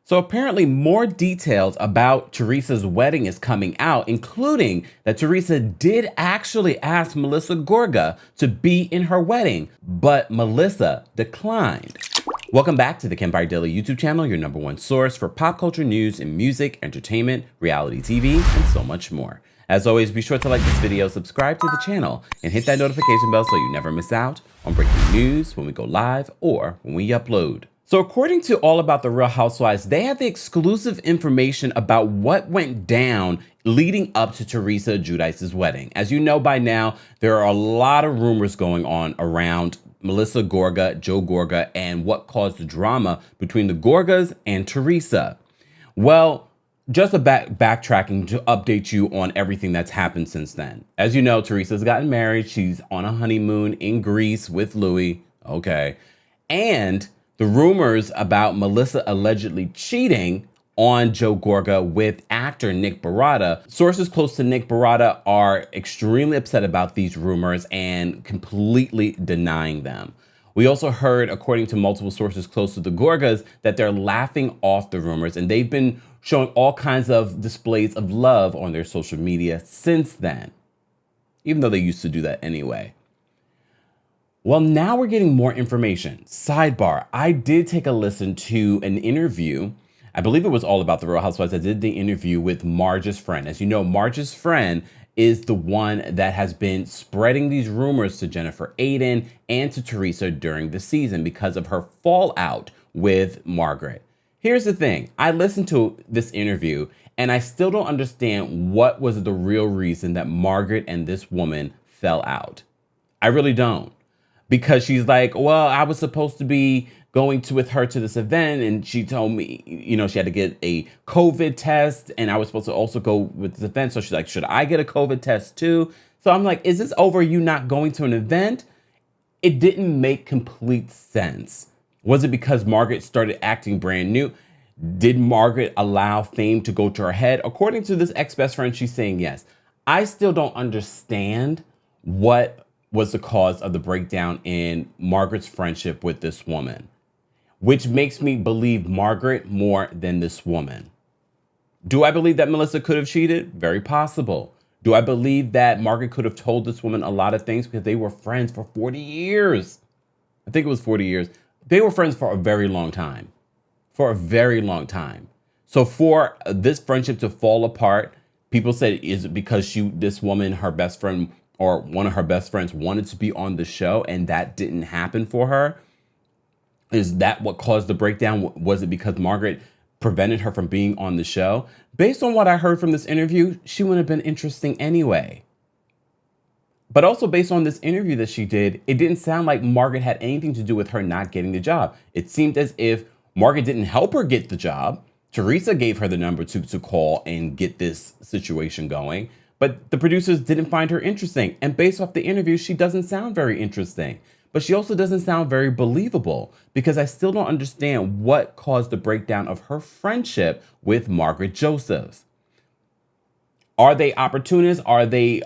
So apparently more details about Teresa's wedding is coming out, including that Teresa did actually ask Melissa Gorga to be in her wedding, but Melissa declined. Welcome back to the Kempire Daily YouTube channel, your #1 source for pop culture news in music, entertainment, reality TV, and so much more. As always, be sure to like this video, subscribe to the channel, and hit that notification bell so you never miss out on breaking news when we go live or when we upload. So according to All About the Real Housewives, they have the exclusive information about what went down leading up to Teresa Giudice's wedding. As you know by now, there are a lot of rumors going on around Melissa Gorga, Joe Gorga, and what caused the drama between the Gorgas and Teresa. Well, just a backtracking to update you on everything that's happened since then. As you know, Teresa's gotten married. She's on a honeymoon in Greece with Louis. Okay. And the rumors about Melissa allegedly cheating on Joe Gorga with actor Nick Barada. Sources close to Nick Barada are extremely upset about these rumors and completely denying them. We also heard, according to multiple sources close to the Gorgas, that they're laughing off the rumors, and they've been showing all kinds of displays of love on their social media since then, even though they used to do that anyway. Well, now we're getting more information. Sidebar, I did take a listen to an interview. I believe it was All About the Real Housewives. I did the interview with Marge's friend. As you know, Marge's friend is the one that has been spreading these rumors to Jennifer Aydin and to Teresa during the season because of her fallout with Margaret. Here's the thing. I listened to this interview and I still don't understand what was the real reason that Margaret and this woman fell out. I really don't. Because she's like, well, I was supposed to be going with her to this event, and she told me, you know, she had to get a COVID test, and I was supposed to also go with this event. So she's like, should I get a COVID test too? So I'm like, is this over you not going to an event? It didn't make complete sense. Was it because Margaret started acting brand new? Did Margaret allow fame to go to her head? According to this ex-best friend, she's saying yes. I still don't understand what was the cause of the breakdown in Margaret's friendship with this woman, which makes me believe Margaret more than this woman. Do I believe that Melissa could have cheated? Very possible. Do I believe that Margaret could have told this woman a lot of things because they were friends for 40 years? I think it was 40 years. They were friends for a very long time. For a very long time. So for this friendship to fall apart, people said, is it because this woman, her best friend, or one of her best friends wanted to be on the show and that didn't happen for her? Is that what caused the breakdown? Was it because Margaret prevented her from being on the show? Based on what I heard from this interview, she wouldn't have been interesting anyway. But also based on this interview that she did, it didn't sound like Margaret had anything to do with her not getting the job. It seemed as if Margaret didn't help her get the job. Teresa gave her the number to call and get this situation going. But the producers didn't find her interesting. And based off the interview, she doesn't sound very interesting. But she also doesn't sound very believable because I still don't understand what caused the breakdown of her friendship with Margaret Joseph. Are they opportunists? Are they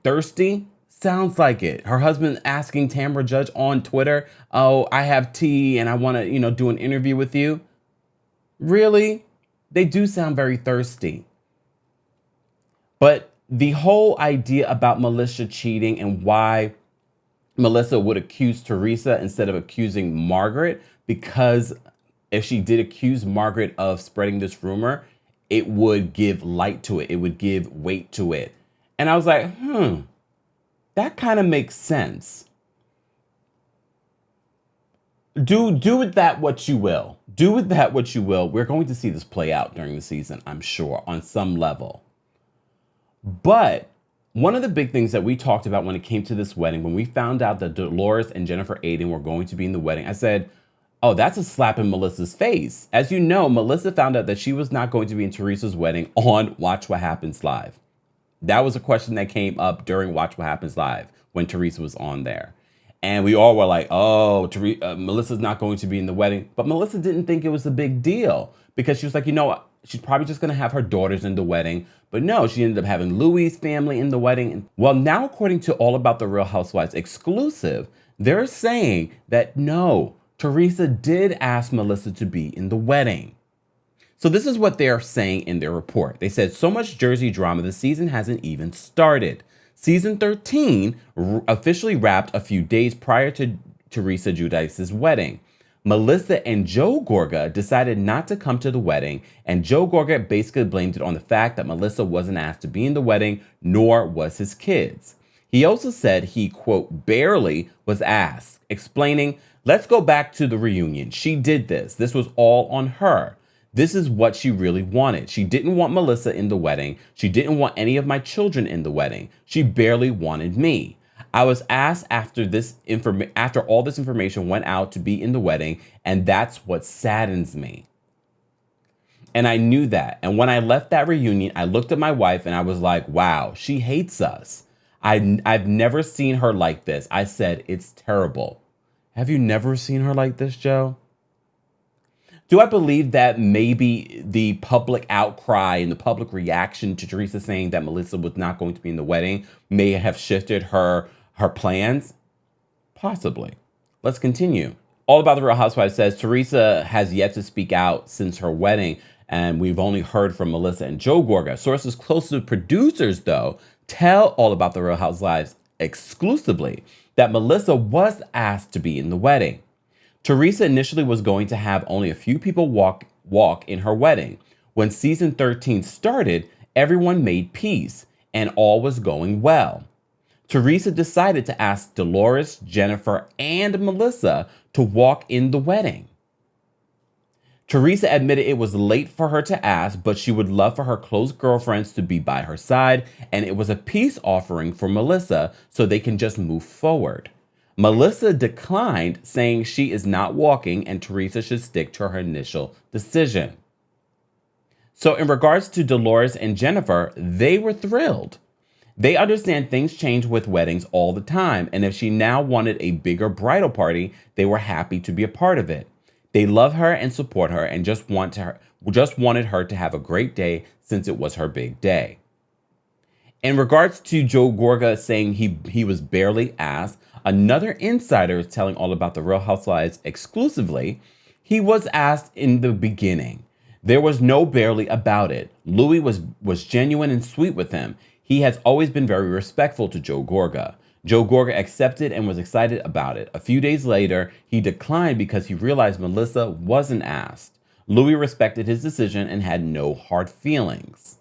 thirsty? Sounds like it. Her husband asking Tamra Judge on Twitter, oh, I have tea and I want to, do an interview with you. Really? They do sound very thirsty. But the whole idea about Melissa cheating and why Melissa would accuse Teresa instead of accusing Margaret, because if she did accuse Margaret of spreading this rumor, it would give light to it. It would give weight to it. And I was like, that kind of makes sense. Do with that what you will. Do with that what you will. We're going to see this play out during the season, I'm sure, on some level. But one of the big things that we talked about when it came to this wedding, when we found out that Dolores and Jennifer Aydin were going to be in the wedding, I said, oh, that's a slap in Melissa's face. As you know, Melissa found out that she was not going to be in Teresa's wedding on Watch What Happens Live. That was a question that came up during Watch What Happens Live when Teresa was on there. And we all were like, oh, Melissa's not going to be in the wedding. But Melissa didn't think it was a big deal because she was like, she's probably just going to have her daughters in the wedding. But no, she ended up having Louis' family in the wedding. Well, now, according to All About the Real Housewives exclusive, they're saying that no, Teresa did ask Melissa to be in the wedding. So this is what they're saying in their report. They said, so much Jersey drama, the season hasn't even started. Season 13 officially wrapped a few days prior to Teresa Giudice's wedding. Melissa and Joe Gorga decided not to come to the wedding, and Joe Gorga basically blamed it on the fact that Melissa wasn't asked to be in the wedding, nor was his kids. He also said he, quote, barely was asked, explaining, let's go back to the reunion. She did this. This was all on her. This is what she really wanted. She didn't want Melissa in the wedding. She didn't want any of my children in the wedding. She barely wanted me. I was asked after all this information went out to be in the wedding, and that's what saddens me. And I knew that. And when I left that reunion, I looked at my wife and I was like, wow, she hates us. I've never seen her like this. I said, it's terrible. Have you never seen her like this, Joe? Do I believe that maybe the public outcry and the public reaction to Teresa saying that Melissa was not going to be in the wedding may have shifted her plans? Possibly. Let's continue. All About the Real Housewives says Teresa has yet to speak out since her wedding, and we've only heard from Melissa and Joe Gorga. Sources close to the producers, though, tell All About the Real Housewives exclusively that Melissa was asked to be in the wedding. Teresa initially was going to have only a few people walk in her wedding. When season 13 started, everyone made peace and all was going well. Teresa decided to ask Dolores, Jennifer, and Melissa to walk in the wedding. Teresa admitted it was late for her to ask, but she would love for her close girlfriends to be by her side, and it was a peace offering for Melissa so they can just move forward. Melissa declined, saying she is not walking and Teresa should stick to her initial decision. So in regards to Dolores and Jennifer, they were thrilled. They understand things change with weddings all the time, and if she now wanted a bigger bridal party, they were happy to be a part of it. They love her and support her and just wanted her to have a great day since it was her big day. In regards to Joe Gorga saying he was barely asked, another insider is telling All About the Real Housewives exclusively, he was asked in the beginning. There was no barely about it. Luis was genuine and sweet with him. He has always been very respectful to Joe Gorga. Joe Gorga accepted and was excited about it. A few days later, he declined because he realized Melissa wasn't asked. Luis respected his decision and had no hard feelings.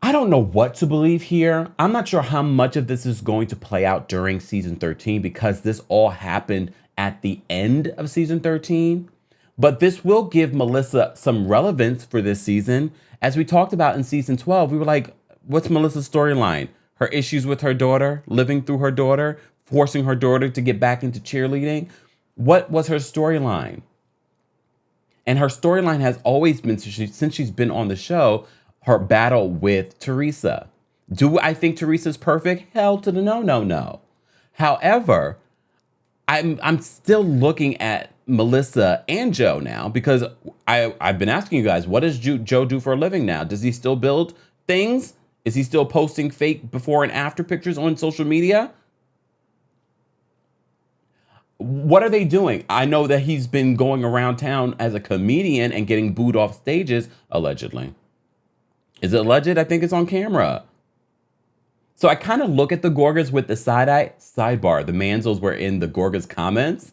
I don't know what to believe here. I'm not sure how much of this is going to play out during season 13 because this all happened at the end of season 13. But this will give Melissa some relevance for this season. As we talked about in season 12, we were like, what's Melissa's storyline? Her issues with her daughter, living through her daughter, forcing her daughter to get back into cheerleading. What was her storyline? And her storyline has always been, since she's been on the show, her battle with Teresa. Do I think Teresa's perfect? Hell to the no. However, I'm still looking at Melissa and Joe now because I've been asking you guys, what does Joe do for a living now? Does he still build things? Is he still posting fake before and after pictures on social media? What are they doing? I know that he's been going around town as a comedian and getting booed off stages, allegedly. Is it alleged? I think it's on camera. So I kind of look at the Gorgas with the side eye. Sidebar, the Manzos were in the Gorgas comments.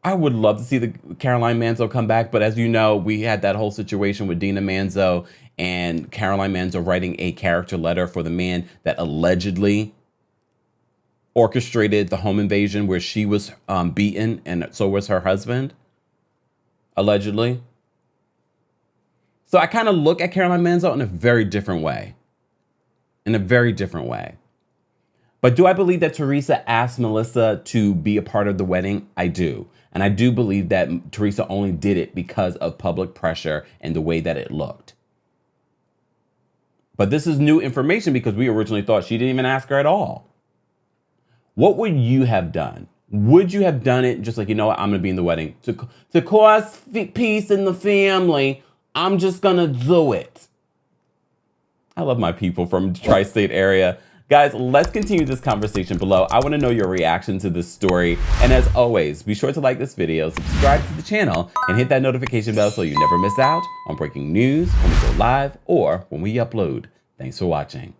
I would love to see the Caroline Manzo come back, but as you know, we had that whole situation with Dina Manzo and Caroline Manzo writing a character letter for the man that allegedly orchestrated the home invasion where she was beaten and so was her husband, allegedly. So I kind of look at Caroline Manzo in a very different way. But do I believe that Teresa asked Melissa to be a part of the wedding? I do. And I do believe that Teresa only did it because of public pressure and the way that it looked. But this is new information because we originally thought she didn't even ask her at all. What would you have done? Would you have done it just like, you know what, I'm going to be in the wedding. To cause peace in the family, I'm just going to do it. I love my people from the tri-state area. Guys, let's continue this conversation below. I want to know your reaction to this story. And as always, be sure to like this video, subscribe to the channel, and hit that notification bell so you never miss out on breaking news when we go live or when we upload. Thanks for watching.